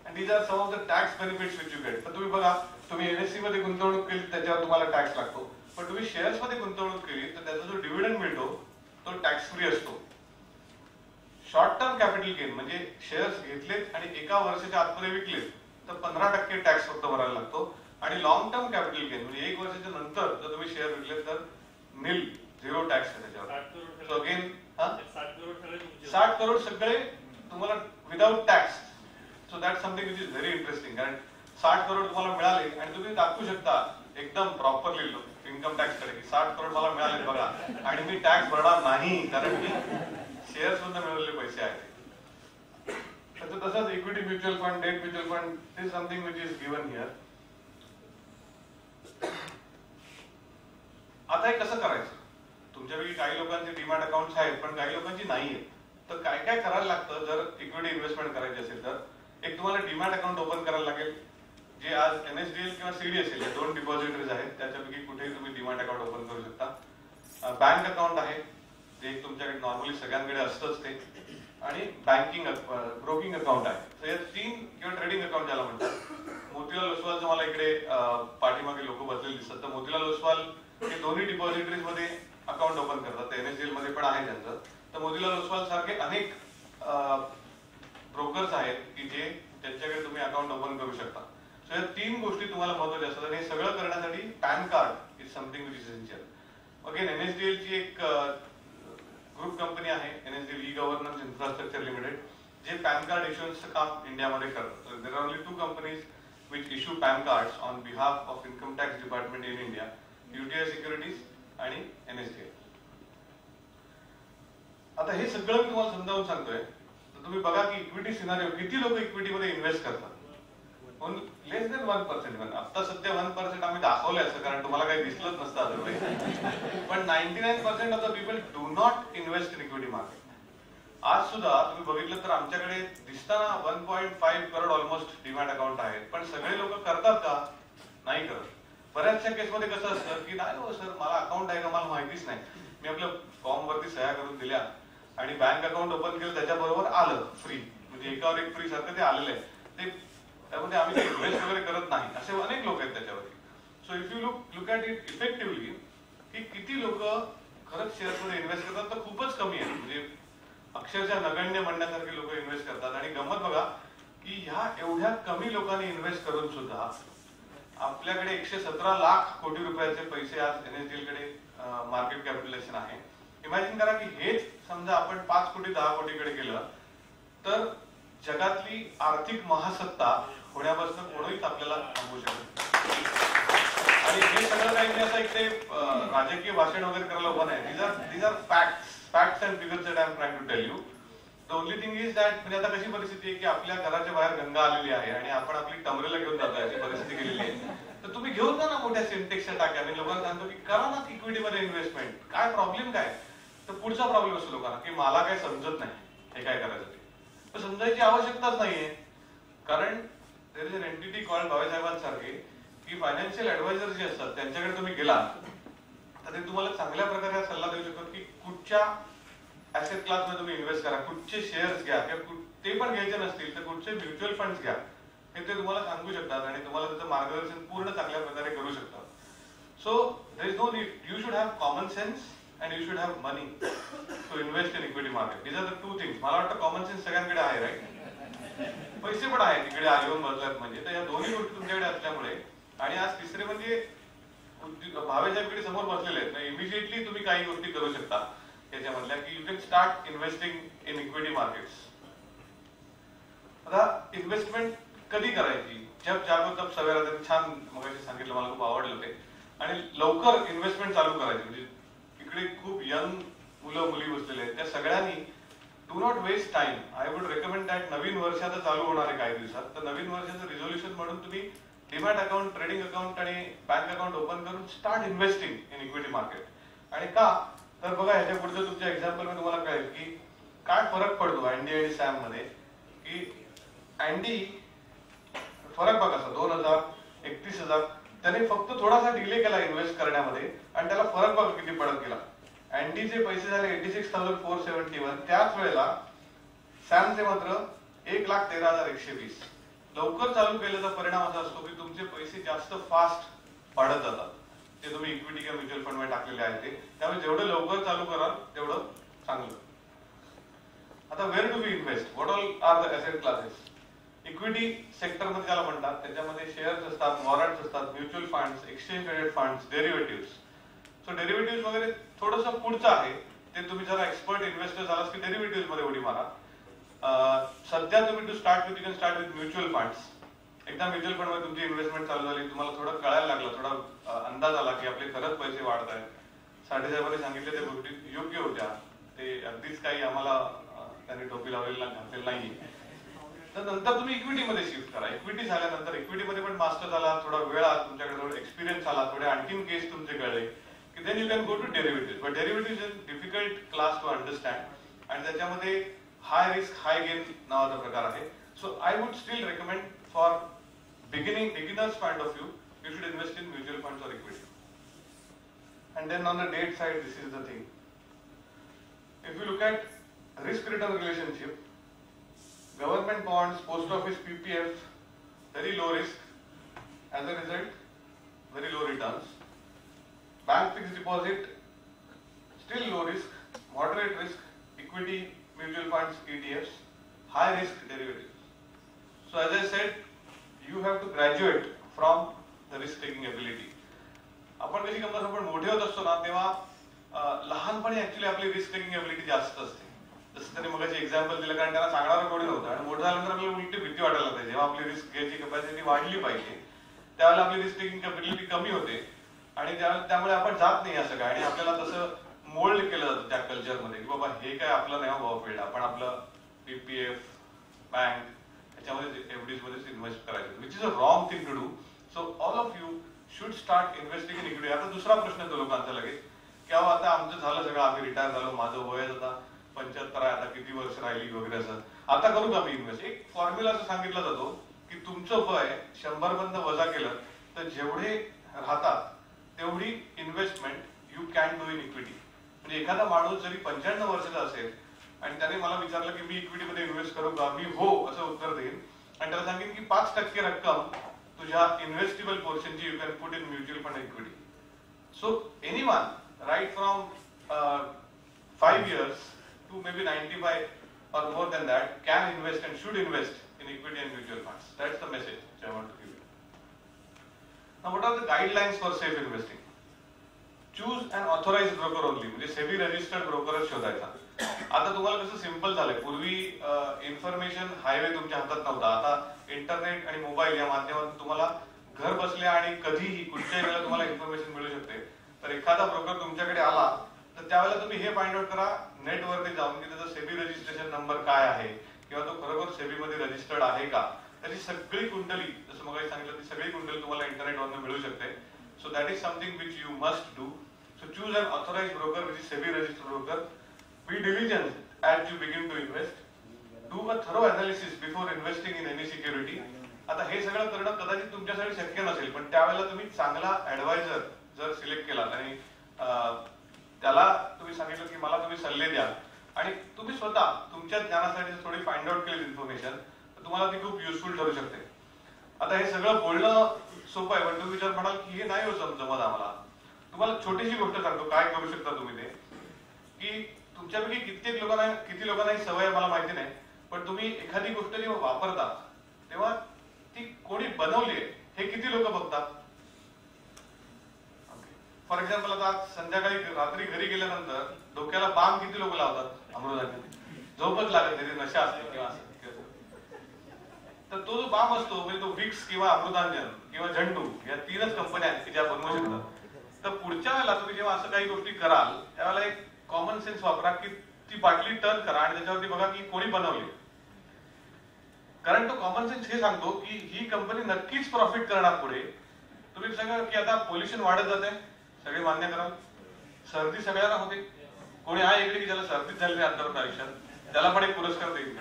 Speaker 2: And these are some of the tax benefits which you get. पण तुम्ही बघा, तुम्ही NSC मध्ये गुंतवणूक केली त्याच्यावर तुम्हाला tax लागतो, पण तुम्ही शेअर्स मध्ये गुंतवणूक केली तर त्याचा जो डिव्हिडंड मिळतो तो टॅक्स फ्री असतो. शॉर्ट टर्म कॅपिटल गेन म्हणजे शेअर्स घेतलेत आणि एका वर्षाच्या आतमध्ये विकलेत तर 15% टॅक्स फक्त भरायला लागतो. आणि लॉंग टर्म कॅपिटल गेन म्हणजे 1 वर्षाच्या नंतर जर तुम्ही शेअर विकले तर निल, 0 टॅक्स आहे त्याच्यावर. सो अगेन 60 करोड सगळे तुम्हाला without tax. So that something which is very interesting, कारण 60 करोड तुम्हाला मिळाले आणि तुम्ही दाखवू शकता एकदम प्रॉपरली इन्कम टॅक्स कडे की 60 करोड मला मिळाले बघा आणि मी टॅक्स भरणार नाही कारण मी शेअर्स मधून मिळवलेले पैसे आहेत. तसंच equity mutual fund, date mutual fund, this something which is given here. आता हे कसं करायचं? तुमच्यापैकी काही लोकांचे डीमॅट अकाउंट्स आहेत पण काही लोकांची नाही आहेत. तर काय काय करायला लागतं जर इक्विटी इन्व्हेस्टमेंट करायची असेल तर? एक तुम्हाला डीमॅट अकाउंट ओपन करायला लागेल, जे आज एनएसडीएल किंवा सीडीएसएल या 2 डिपॉझिटरीज आहेत, त्याच्यापैकी कुठेही तुम्ही डीमॅट अकाउंट ओपन करू शकता. बँक अकाउंट आहे जे तुमच्याकडे नॉर्मली सगळ्यांकडे असतंच ते, आणि बँकिंग ब्रोकिंग अकाउंट आहे. तर या 3 किंवा ट्रेडिंग अकाउंट ज्याला म्हणतात. मोतीलाल ओसवालचं मला इकडे पाठीमागे लोक बसलेले दिसतात. तर मोतीलाल ओसवाल हे दोन्ही डिपॉझिटरीज मध्ये अकाउंट ओपन करतात, एनएसडीएल मध्ये पण आहे त्यांचं. तर मोतीलाल ओसवाल सारखे अनेक ब्रोकर्स आहेत की जे त्यांच्याकडे तुम्ही अकाउंट ओपन करू शकता. सो या 3 गोष्टी तुम्हाला महत्वाच्या असतात आणि हे सगळं करण्यासाठी pan card is something which is essential. Again NSDL ची एक ग्रुप कंपनी आहे, NSDL e governance infrastructure limited, जे पॅन कार्ड इश्युअन्सचं काम इंडियामध्ये करतात. There are only 2 companies which issue pan cards on behalf of income tax department in India, UTI securities आणि NSDL. आता हे सगळं मी तुम्हाला समजावून सांगतोय. तर तुम्ही बघा की इक्विटी सिनारिओ, किती लोक इक्विटीमध्ये इन्व्हेस्ट करतात? Less than 1%. आता सध्या 1% आम्ही दाखवलंय असं, कारण तुम्हाला काही दिसलंच नसतं अदरवाईज. पण 99% of the people do not invest in equity market. आज सुद्धा तुम्ही बघितलं तर आमच्याकडे दिसताना 1.5 करोड ऑलमोस्ट डीमॅट अकाउंट आहेत, पण सगळे लोक करतात का? नाही करत. बऱ्याचशा केसमध्ये कसं असतं की नाही हो सर मला अकाउंट आहे का मला माहितीच नाही, मी आपल्या फॉर्म वरती सह्या करून दिल्या आणि बँक अकाउंट ओपन केलं त्याच्याबरोबर आलं फ्री, म्हणजे एकावर एक फ्री सारखं ते आलेलं आहे. ते त्यामध्ये आम्ही इन्व्हेस्ट वगैरे करत नाही, असे अनेक लोक आहेत त्याच्यावरती. So if you look at it effectively की किती लोक खरंच शेअर्समध्ये इन्व्हेस्ट करतात, तर खूपच कमी आहे. म्हणजे अक्षरशः नगण्य म्हणण्यासारखे लोक इन्व्हेस्ट करतात. आणि गंमत बघा की ह्या एवढ्या कमी लोकांनी इन्व्हेस्ट करून सुद्धा आपल्याकडे 117 लाख कोटी रुपयाचे पैसे आज एनएसडीएल कडे मार्केट कॅपिटलायझेशन आहे. इमॅजिन करा की हेच समजा आपण 5 कोटी 10 कोटीकडे गेलं तर जगातली आर्थिक महासत्ता होण्यापासून कोणीच आपल्याला थांबवू शकत. आणि हे सगळं काही मी असं इथे राजकीय भाषण वगैरे करायला उभं नाही. these are facts and figures that I am trying to tell you. The only thing is that म्हणजे आता कशी परिस्थिती आहे की आपल्या घराच्या बाहेर गंगा आलेली आहे आणि आपण आपली टमरेला घेऊन जातोय अशी परिस्थिती गेलेली आहे. तर तुम्ही घेऊन जा ना मोठ्या सिंटेक्सच्या टाक्या. मी लोकांना सांगतो की करा ना इक्विटीमध्ये इन्व्हेस्टमेंट. काय प्रॉब्लेम काय? तर पुढचा प्रॉब्लेम असतो लोकांना की मला काय समजत नाही हे काय करायचं ते. तर समजायची आवश्यकताच नाहीये, कारण there is an entity called बाबासाहेबांसारखे की फायनान्शियल ऍडवायझर जे असतात त्यांच्याकडे तुम्ही गेला तर ते तुम्हाला चांगल्या प्रकारे सल्ला देऊ शकतात की कुठच्या ऍसेट क्लास मध्ये तुम्ही इन्व्हेस्ट करा, कुठचे शेअर्स घ्या किंवा ते पण घ्यायचे नसतील तर कुठचे म्युच्युअल फंड्स घ्या, हे ते तुम्हाला सांगू शकतात आणि तुम्हाला त्याचं मार्गदर्शन पूर्ण चांगल्या प्रकारे करू शकतात. So there is no need, you should have common sense and you should have money to invest in equity market. These are the 2 things. मला वाटतं कॉमन सेन्स सगळ्यांकडे आहे, राईट? पैसे पण आहेत तिकडे येऊन बसल्यात म्हणजे. तर या दोन्ही गोष्टी तुमच्याकडे असल्यामुळे, आणि आज तिसरे म्हणजे भावेसाहेबकडे समोर बसलेले आहेत, इमिजिएटली तुम्ही काही गोष्टी करू शकता त्याच्यामधल्या, की you can start investing in equity markets. आता इन्व्हेस्टमेंट कधी करायची? जब जागो तब सवेरा. त्यांनी छान मगाशी सांगितलं, मला खूप आवडलं ते. आणि लवकर इन्व्हेस्टमेंट चालू करायची. म्हणजे इकडे खूप यंग मुलं मुली बसलेले आहेत, त्या सगळ्यांनी do not waste time. I would recommend that नवीन वर्षात चालू होणार आहे काही दिवसात, तर नवीन वर्षाचं रिझोल्युशन म्हणून तुम्ही डिमॅट अकाउंट, ट्रेडिंग अकाउंट आणि बँक अकाउंट ओपन करून start investing in equity market. आणि का तर बघा, ह्याच्या पुढचं तुमच्या एक्झाम्पल मध्ये तुम्हाला कळेल की काय फरक पडतो अँडी आणि सॅम मध्ये. की अँडी फरक बघा कसा, 2000, 31,000 त्याने फक्त थोडासा डिले केला इन्व्हेस्ट करण्यामध्ये, आणि त्याला फरक बघा किती पडत गेला. अँडीचे पैसे झाले 86,471. त्याच वेळेला सॅमचे मात्र 1,13,120. लवकर चालू केल्याचा परिणाम असा असतो की तुमचे पैसे जास्त फास्ट वाढत जातात. ते तुम्ही इक्विटी किंवा म्युच्युअल फंड मध्ये टाकलेले आहेत ते. त्यामुळे जेवढं लवकर चालू कराल तेवढं चांगलं. आता where to be invest, what all are the asset classes? Equity sector मध्ये त्याला म्हणतात, त्याच्यामध्ये शेअर्स असतात, वॉरंट्स असतात, mutual funds, exchange traded funds, derivative. So derivative वगैरे थोडंसं पुढचं आहे, ते तुम्ही जरा एक्सपर्ट इन्व्हेस्टर झालास की डेरिव्हेटिव्ह मध्ये उडी मारा. सध्या तुम्ही to start with, you can start with mutual funds. एकदा म्युच्युअल फंड मध्ये तुमची इन्व्हेस्टमेंट चालू झाली, तुम्हाला थोडं कळायला लागलं, थोडा अंदाज आला की आपले खरंच पैसे वाढत आहेत. साठेसाहेबांनी सांगितले त्या गोष्टी योग्य होत्या, ते अगदीच काही आम्हाला त्यांनी टोपी लावलेला घातलेलं नाही. तर नंतर तुम्ही इक्विटीमध्ये शिफ्ट करा. इक्विटी झाल्यानंतर इक्विटीमध्ये पण मास्टर झाला, थोडा वेळ आला, तुमच्याकडे थोडा एक्सपिरियन्स आला, थोडे आणखीन केस तुमचे कळले की then you can go to derivative. But derivative is a difficult class to understand, आणि त्याच्यामध्ये हाय रिस्क हाय गेन नावाचा प्रकार आहे. So I would still recommend for beginners point of view, you should invest in mutual funds or equity. And then on the debt side, this is the thing. If you look at risk return relationship, government bonds, post office PPF, very low risk, as a result very low returns. Bank fixed deposit, still low risk, moderate risk, equity, mutual funds, ETFs, high risk derivatives. So as I said, you have to graduate from the risk taking ability. आपण कशी गंमत, आपण मोठे होत असतो ना तेव्हा लहानपणी ऍक्च्युली आपली रिस्क टेकिंग एबिलिटी जास्त असते. जसं त्यांनी मगाशी एक्झाम्पल दिलं, कारण त्यांना सांगणारं कोणी नव्हतं, आणि मोठं झाल्यानंतर आपल्याला उलटी भीती वाटायला लागते. जेव्हा आपली रिस्क घ्यायची कॅपॅसिटी वाढली पाहिजे त्यावेळेला आपली रिस्क टेकिंग एबिलिटी कमी होते, आणि त्यामुळे आपण जात नाही असं काय, आणि आपल्याला तसं मोल्ड केलं जातं त्या कल्चरमध्ये की बाबा हे काय आपलं नाही बाबा फील्ड, आपण आपलं PPF, बँक त्याच्यामध्ये एफडीज मध्येच इन्व्हेस्ट करायचं, which is a wrong thing to do. So all of you should start investing in equity. आता दुसरा प्रश्न येतो लोकांचा लगेच की आता आमचं झालं सगळं, आम्ही रिटायर झालो, माझं वय आता 75 आहे, आता किती वर्ष राहिली वगैरे, असं आता करू का मी इन्व्हेस्ट? एक फॉर्म्युला असं सांगितला जातो की तुमचं वय 100 मधनं वजा केलं तर जेवढे राहतात तेवढी investment you can do in equity. म्हणजे एखादा माणूस जरी 95 वर्षाचा असेल आणि त्याने मला विचारलं की मी इक्विटीमध्ये इन्व्हेस्ट करू का, मी हो असं उत्तर देईन, आणि त्याला सांगेन की 5% रक्कम तुझ्या इन्व्हेस्टेबल पोर्शनची you can put in mutual fund equity. So anyone right from 5 years to maybe 95 or more than that can invest and should invest in equity and mutual funds. That's the message which I want to give you. Now what are the guidelines for safe investing? Choose an authorized broker only. म्हणजे SEBI registered ब्रोकरच शोधायचा. आता तुम्हाला कसं simple झालंय, पूर्वी information highway तुमच्या हातात नव्हता, आता इंटरनेट आणि मोबाईल या माध्यमातून तुम्हाला घर बसल्या आणि कधीही कुठच्याही वेळेला तुम्हाला इन्फॉर्मेशन मिळू शकते. तर एखादा ब्रोकर तुमच्याकडे आला तर त्यावेळेला तुम्ही हे फाइंड आउट करा नेटवरती जाऊन की त्याचा सेबी रजिस्ट्रेशन नंबर काय आहे, किंवा तो खरोखर सेबीमध्ये रजिस्टर्ड आहे का. त्याची सगळी कुंडली, जसं मग सांगितलं, ती सगळी कुंडली तुम्हाला इंटरनेटवरून मिळू शकते. So that is something which you must do. So choose an authorized broker which is SEBI registered broker. Be diligent as you begin to invest. Do a thorough analysis before investing in any security. आता हे सगळं करणं कदाचित तुमच्यासाठी शक्य नसेल, पण त्यावेळेला तुम्ही चांगला ऍडवायझर जर सिलेक्ट केला आणि त्याला तुम्ही सांगितलं की मला तुम्ही सल्ले द्या, आणि तुम्ही स्वतः तुमच्या ज्ञानासाठी थोडी फाइंड आउट केली इन्फॉर्मेशन, तर तुम्हाला ती खूप युजफुल ठरू शकते. आता हे सगळं बोलणं सोपं आहे, पण तुम्ही विचार म्हणाल की हे नाही हो जमत आम्हाला. तुम्हाला छोटीशी गोष्ट सांगतो काय करू शकता तुम्ही ते, की तुमच्यापैकी किती लोकांना ही सवय आहे मला माहिती नाही, पण तुम्ही एखादी गोष्ट जेव्हा वापरता तेव्हा ती कोणी बनवली हे किती लोक बघतात. फॉर एक्झाम्पल आता संध्याकाळी रात्री घरी गेल्यानंतर डोक्याला बाम किती लोक लावतात अमृतांजन, झोपच लागत नाही, नशा असते किंवा असं. तर तो जो बाम असतो म्हणजे तो विक्स किंवा अमृतांजन किंवा झंडू या 3च कंपन्या आहेत की ज्या बनवू शकतात. तर पुढच्या वेळेला तुम्ही जेव्हा असं काही गोष्टी कराल त्यावेळेला एक कॉमन सेन्स वापरा की ती बाटली टर्न करा आणि त्याच्यावरती बघा की कोणी बनवली. कारण तो कॉमन सेन्स हे सांगतो की ही कंपनी नक्कीच प्रॉफिट करणार पुढे. तुम्ही सांगा की आता पोल्युशन वाढत जाते, सगळे मान्य कराल. सर्दी सगळ्यांना होते. कोणी आहे इकडे की ज्याला सर्दीच झाली नाही आतापर्यंत आयुष्यात, त्याला पण एक पुरस्कार देईल.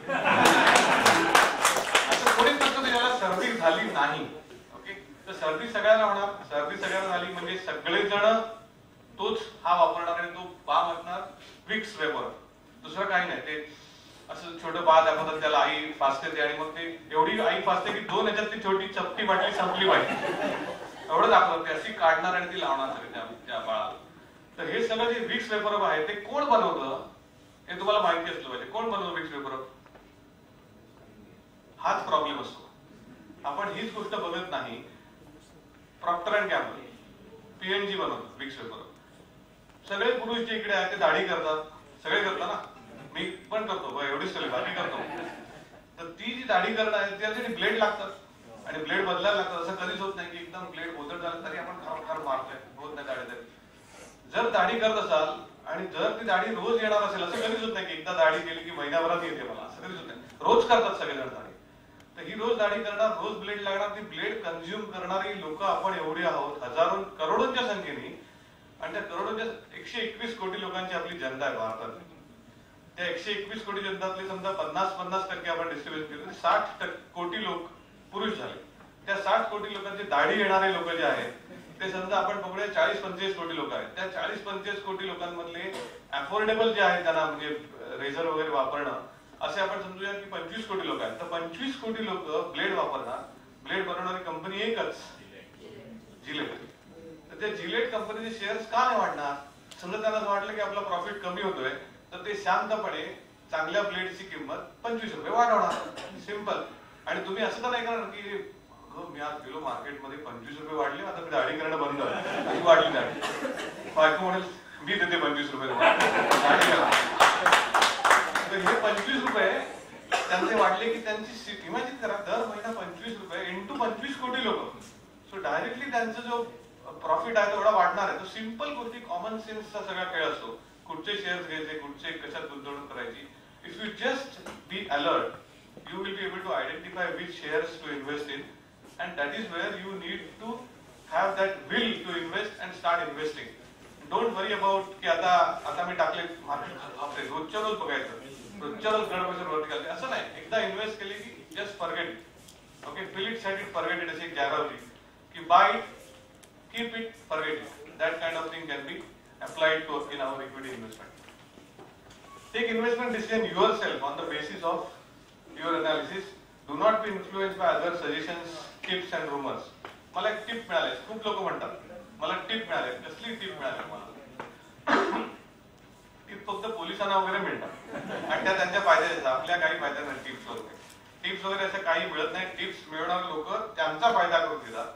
Speaker 2: असं कोणीच नसतं ज्याला सर्दी झाली नाही. ओके, तर सर्दी सगळ्यांना होणार. सर्दी सगळ्यांना झाली म्हणजे सगळेजण तोच हा वापरणार आणि तो बाम असणार विक्स वेपर, दुसरं काही नाही. ते असं छोटं बाळ दाखवतात त्याला आई फासते आणि मग ते एवढी आई फासते की 2 ह्याच्यात ती छोटी चपटी बाटली संपली पाहिजे एवढं दाखवतात. ते अशी काढणार आणि ती लावणार त्या बाळाला. तर हे सगळं जे विक्स वेपर आहे ते कोण बनवतं हे तुम्हाला माहिती असलं पाहिजे. कोण बनवतं विक्स वेपर? हाच प्रॉब्लेम असतो. आपण हीच गोष्ट बघत नाही. प्रॉक्टर अँड गॅम्बल PNG बनवतो विक्स वेपर. सगळे पुरुष जे इकडे आहेत ते दाढी करतात, सगळे करतात ना, मी पण करतो, एवढीच केली बाकी करतो. तर ती जी दाढी करणं आहे त्यासाठी ब्लेड लागतात आणि ब्लेड बदलायला लागतात. असं कधीच होत नाही की एकदम ब्लेड बोलत झालं तरी आपण खरोखर मारतोय, होत नाही दाढी तरी. जर दाढी करत असाल आणि जर ती दाढी रोज येणार असेल, असं कधीच होत नाही की एकदा दाढी केली की महिन्याभरात येते मला, असं कधीच होत नाही. रोज करतात सगळेजण दाढी. तर ही रोज दाढी करणार, रोज ब्लेड लागणार. ती ब्लेड कंझ्युम करणारी लोक आपण एवढी आहोत, हजारो करोडोंच्या संख्येने. आणि त्या करोडोंच्या 121 कोटी लोकांची आपली जनता आहे भारतात. त्या 121 कोटी जनतातले समजा 50% आपण डिस्ट्रीब्युशन केलं, 60 कोटी लोक पुरुष झाले. त्या 60 कोटी लोकांची दाढी येणारे लोक जे आहेत ते समजा आपण बघूया 40-45 कोटी लोक आहेत. त्या 40-45 कोटी लोकांमधले अफोर्डेबल जे आहेत त्यांना म्हणजे रेझर वगैरे वापरणं असे आपण समजूया की 25 कोटी लोक आहेत. तर 25 कोटी लोक ब्लेड वापरणार. ब्लेड बनवणारी कंपनी एकच, जिलेट. तर त्या जिलेट कंपनीचे शेअर्स का नाही वाढणार? समजा त्यांना वाटलं की आपला प्रॉफिट कमी होतोय तर ते शांतपणे चांगल्या ब्लेडची किंमत 25 रुपये वाढवणार. सिंपल. आणि तुम्ही असं तर नाही करणार की मी आज गेलो मार्केटमध्ये 25 रुपये वाढले, आता मी दाढी करणं बंद झालं, वाढली दाढी. बायको म्हणेल मी देते 25 रुपये दाढी करा. तर हे 25 रुपये त्यांचे वाढले की त्यांची इमॅजिन करा, दर महिना 25 रुपये इंटू 25 कोटी लोक. सो डायरेक्टली त्यांचा जो प्रॉफिट आहे तेवढा वाढणार आहे. तो सिंपल गोष्टी, कॉमन सेन्सचा सगळा खेळ असतो. कुठचे शेअर्स घ्यायचे, कुठचे कशात गुंतवणूक करायची. If you just be alert, you will be able to identify which shares to invest in, and that is where you need to have that will to invest and start investing. Don't worry about की आता मी टाकले market आपले रोजच्या रोज बघायचं, रोजच्या रोज गडबड वरती घालते असं नाही. एकदा इन्व्हेस्ट केले की just forget it. Okay, fill it, set it, forget it अशी एक जागा होती की buy it, keep it, forget it. That kind of thing can be applied to in our equity investment. Take investment decision yourself on the basis of your analysis. Do not be influenced by other suggestions, tips and rumors. मला एक tip मिळाली, खूप लोक म्हणतात मला tip मिळाली. कसली tip मिळाली मला? टिप फक्त पोलिसांना वगैरे मिळतात आणि त्या त्यांच्या फायद्याच्या, आपल्या काही फायद्या नाही. टिप्स वगैरे टिप्स वगैरे असं काही मिळत नाही. टिप्स मिळवणारे लोक त्यांचा फायदा करून घेतात.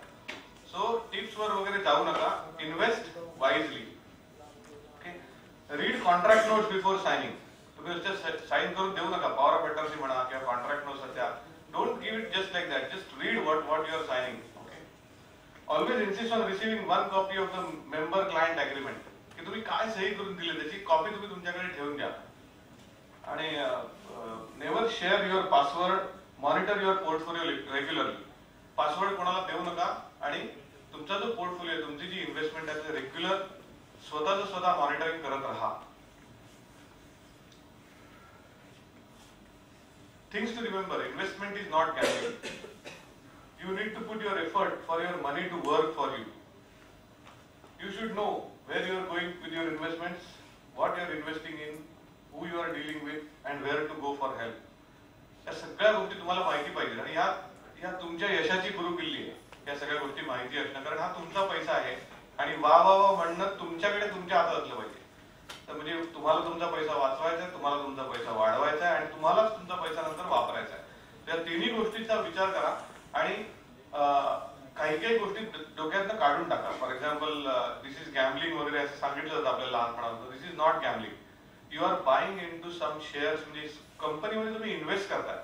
Speaker 2: सो टिप्स वर वगैरे जाऊ नका. Invest wisely. Read contract notes before signing. तुम्ही साइन करून देऊ नका पॉवर ऑफ अटॉर्नी म्हणा किंवा कॉन्ट्रॅक्ट नोट्स असत्या. Don't give it just like that. Just read what you are signing. Okay. Always insist on receiving one copy of the member client agreement. की तुम्ही काय सही करून दिले त्याची कॉपी तुम्ही तुमच्याकडे ठेवून घ्या. आणि never share your password. Monitor your portfolio regularly. Password कोणाला देऊ नका आणि तुमचा जो पोर्टफोलिओ, तुमची जी इन्व्हेस्टमेंट आहे ते रेग्युलर स्वतः मॉनिटरिंग करत राहा. Things to remember: investment is not gambling. You need to put your effort for your money to work for you. You should know where you are going with your investments, what you are investing in, who you are dealing with, and where to go for help. या सगळ्या गोष्टी तुम्हाला माहिती पाहिजे आणि या तुमच्या यशाची गुरुकिल्ली आहे. या सगळ्या गोष्टी माहिती असणं, कारण हा तुमचा पैसा आहे आणि वा म्हणणं तुमच्याकडे तुमच्या हातात असलं पाहिजे. तर म्हणजे तुम्हाला तुमचा पैसा वाचवायचा आहे, तुम्हाला तुमचा पैसा वाढवायचा आहे आणि तुम्हालाच तुमचा पैसा नंतर गोष्टींचा विचार करा आणि काही काही गोष्टी डोक्यातनं काढून टाका. For example this is gambling वगैरे असं सांगितलं जातं आपल्याला लहानपणापासून. This is not gambling. You are buying into some shares, म्हणजे कंपनीमध्ये तुम्ही इन्व्हेस्ट करताय.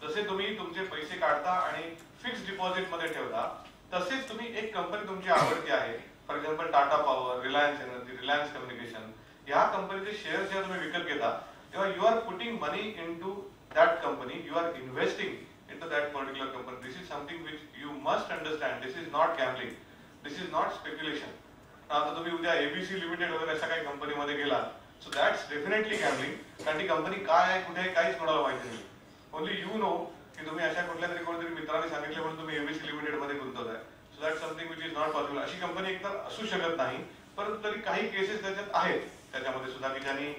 Speaker 2: जसे तुम्ही तुमचे पैसे काढता आणि फिक्स डिपॉझिट मध्ये ठेवता, तसेच तुम्ही एक कंपनी तुमची आवडती आहे, for example Tata Power, Reliance Energy, Reliance Communication, या कंपनीचे शेअर जेव्हा तुम्ही विकत घेता तेव्हा you are putting money in to that company, you are investing into that particular company. This is something which you must understand. This is not gambling. This is not speculation. आता तुम्ही उद्या ABC limited वगैरे अशा काही कंपनीमध्ये गेला, so that's definitely gambling. कारण ती कंपनी काय आहे, कुठे आहे, काहीच कोणाला माहिती नाही. Only you know की तुम्ही अशा कुठल्या तरी कोणतरी मित्राने सांगितले म्हणून तुम्ही ABC लिमिटेड मध्ये गुंतवताय. So that's something which is not possible. अशी कंपनी एकतर असू शकत नाही, परंतु तरी काही केसेस त्याच्यात आहेत त्याच्यामध्ये सुद्धा की ज्यांनी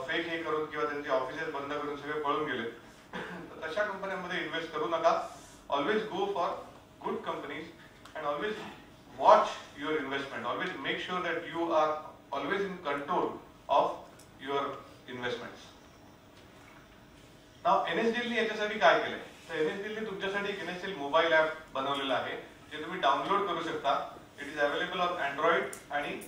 Speaker 2: फेक हे करून किंवा त्यांचे ऑफिसेस बंद करून सगळे पळून गेले. तशा कंपन्यांमध्ये इन्व्हेस्ट करू नका. Always go for good companies and always watch your investment. Always make sure that you are always in control of your investments. नाव NSDL याच्यासाठी काय केलंय, तर NSDL तुमच्यासाठी एक NSDL मोबाईल ऍप बनवलेलं आहे जे तुम्ही डाउनलोड करू शकता. It is available on Android आणि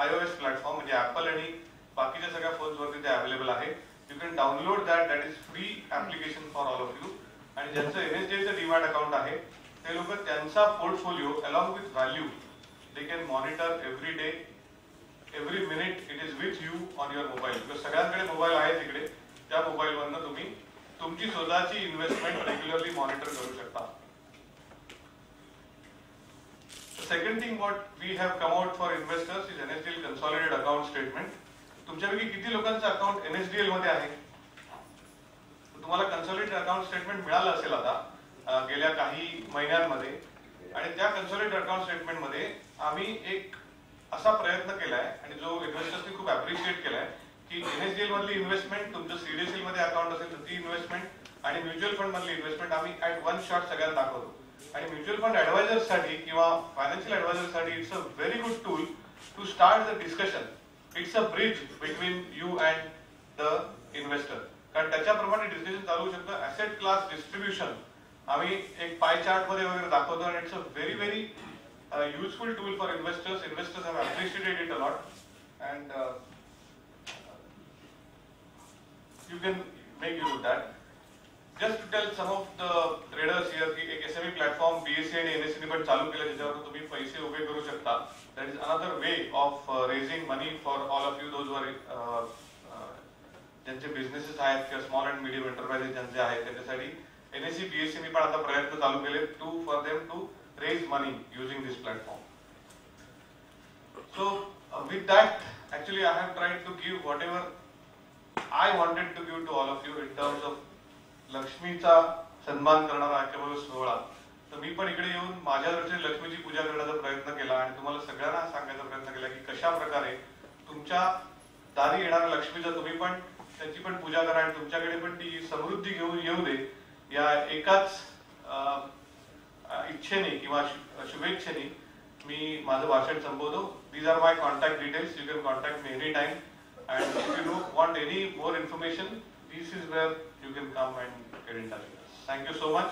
Speaker 2: iOS प्लॅटफॉर्म, म्हणजे ऍपल आणि बाकीच्या सगळ्या फोन्स वरती ते अवेलेबल आहे. You can download that is free application for all of you. आणि ज्यांचं NSDLचं डीमॅट अकाउंट आहे ते लोक त्यांचा portfolio along with value they can monitor every day, every minute. It is with you on your mobile. because सगळ्यांकडे mobile आहे तिकडे. त्या मोबाईल वरनं तुम्ही तुमची स्वतःची इन्व्हेस्टमेंट रेग्युलरली मॉनिटर करू शकता. The second thing what we have come out for investors is NSDL consolidated account statement. तुमच्यापैकी किती लोकांचं अकाउंट NSDL मध्ये आहे? तुम्हाला कन्सॉलिडेटेड अकाउंट स्टेटमेंट मिळालं असेल आता गेल्या काही महिन्यांमध्ये. आणि त्या कन्सॉलिडेटेड अकाउंट स्टेटमेंट मध्ये आम्ही एक असा प्रयत्न केलाय आणि जो इन्व्हेस्टर्सनी खूप अप्रिशिएट केलाय की NSDL मधली इन्व्हेस्टमेंट, तुमचं CDSL मध्ये अकाउंट असेल तर ती इन्व्हेस्टमेंट आणि म्युच्युअल फंड मधली इन्व्हेस्टमेंट आम्ही ऍट वन शॉट सगळ्यांना दाखवतो. आणि म्युच्युअल फंड ऍडवायझर्ससाठी किंवा फायनान्शियल ऍडवायझर्ससाठी it's a very good tool to start the discussion. It's a bridge between you and the investor. कारण त्याच्याप्रमाणे डिस्कशन चालू होऊ शकतं. ऍसेट क्लास डिस्ट्रीब्युशन आम्ही एक पाय चार्ट मध्ये वगैरे दाखवतो आणि it's a very very useful tool for investors. Investors have appreciated it a lot and you can make use of that. Just to tell some of the traders here की एक SME platform BSE आणि NSE पण चालू केलं ज्याच्यावर तुम्ही पैसे उभे करू शकता. That is another way of raising money for all of you those who are ज्यांचे बिझनेसेस आहेत किंवा स्मॉल अँड मीडियम एंटरप्राइजेस ज्यांचे आहेत त्याच्यासाठी NSE BSE ने पण आता प्रयत्न चालू केले to for them to raise money using this platform. So with that actually I have tried to give whatever I wanted to give to all of you in terms of लक्ष्मीचा सन्मान करणारा आख्याबरोबर सोहळा. तर मी पण इकडे येऊन माझ्या दृष्टीने लक्ष्मीची पूजा करण्याचा प्रयत्न केला आणि तुम्हाला सगळ्यांना सांगायचा प्रयत्न केला की कशा प्रकारे तुमच्या दारी येणाऱ्या लक्ष्मीचा तुम्ही पण त्यांची पण पूजा करा आणि तुमच्याकडे पण ती समृद्धी घेऊन येऊ दे या एकाच इच्छेने किंवा शुभेच्छेने मी माझं भाषण संपवतो. These are my contact details. You can contact me any time and if you want any more information this is where you can come and get in touch with us. Thank you so much.